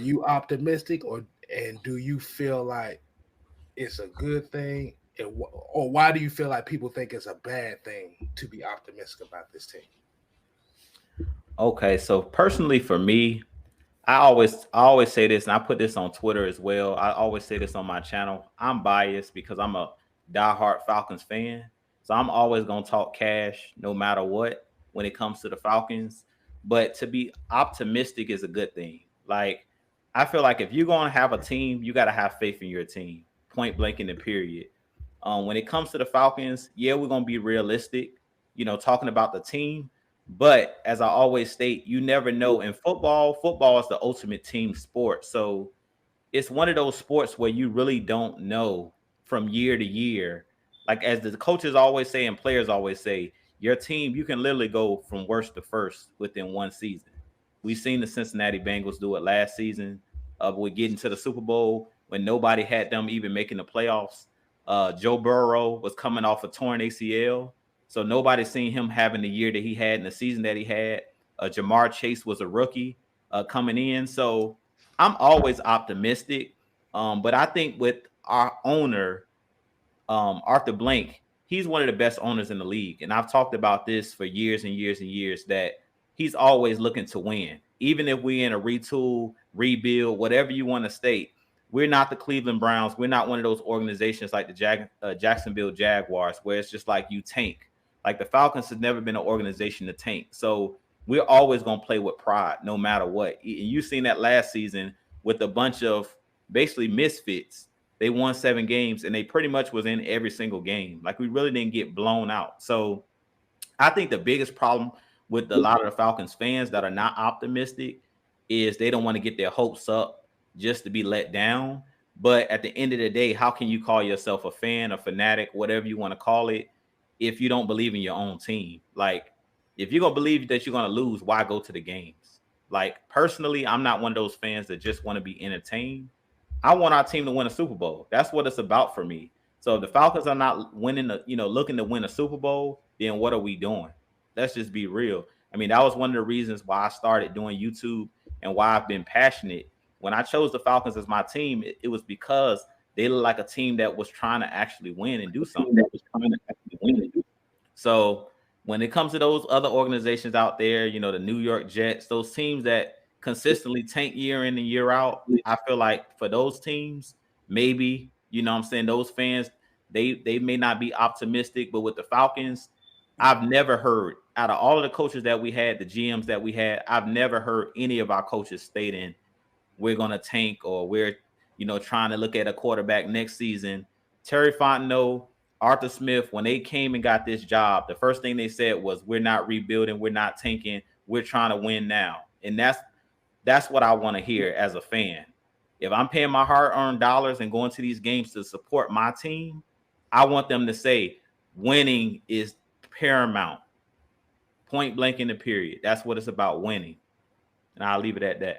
you optimistic, and do you feel like it's a good thing, or why do you feel like people think it's a bad thing to be optimistic about this team? Okay, so personally for me, I always say this, and I put this on Twitter as well. I always say this on my channel. I'm biased because I'm a diehard Falcons fan. So I'm always gonna talk cash no matter what when it comes to the Falcons. But to be optimistic is a good thing. Like I feel like if you're gonna have a team, you gotta have faith in your team. Point blank in the period. When it comes to the Falcons, yeah, we're gonna be realistic, talking about the team. But as I always state, you never know. In football, football is the ultimate team sport. So it's one of those sports where you really don't know from year to year. Like as the coaches always say and players always say, your team, you can literally go from worst to first within one season. We've seen the Cincinnati Bengals do it last season. With getting to the Super Bowl when nobody had them even making the playoffs. Joe Burrow was coming off a torn ACL, so nobody seen him having the year that he had in the season that he had. Jamar Chase was a rookie coming in, so I'm always optimistic. But I think with our owner, Arthur Blank, he's one of the best owners in the league. And I've talked about this for years and years and years that he's always looking to win. Even if we're in a retool, rebuild, whatever you want to state, we're not the Cleveland Browns. We're not one of those organizations like the Jacksonville Jaguars where it's just like you tank. Like the Falcons has never been an organization to tank. So we're always going to play with pride no matter what. And you've seen that last season with a bunch of basically misfits. They won 7 games and they pretty much was in every single game. Like we really didn't get blown out. So I think the biggest problem with a lot of the Falcons fans that are not optimistic is they don't want to get their hopes up just to be let down. But at the end of the day, how can you call yourself a fan, a fanatic, whatever you want to call it, if you don't believe in your own team? Like, if you're going to believe that you're going to lose, why go to the games? Like, personally, I'm not one of those fans that just want to be entertained. I want our team to win a Super Bowl. That's what it's about for me. So if the Falcons are not winning, looking to win a Super Bowl, then what are we doing? Let's just be real. I mean, that was one of the reasons why I started doing YouTube and why I've been passionate. When I chose the Falcons as my team, it was because they look like a team that was trying to actually win and do something. So when it comes to those other organizations out there, the New York Jets, those teams that consistently tank year in and year out, I feel like for those teams, maybe, I'm saying, those fans, they may not be optimistic, but with the Falcons, I've never heard out of all of the coaches that we had, the GMs that we had, I've never heard any of our coaches stating we're going to tank or we're, trying to look at a quarterback next season. Terry Fontenot, Arthur Smith, when they came and got this job, the first thing they said was, we're not rebuilding, we're not tanking, we're trying to win now. And that's what I want to hear as a fan. If I'm paying my hard-earned dollars and going to these games to support my team, I want them to say winning is paramount. Point blank in the period. That's what it's about, winning. And I'll leave it at that.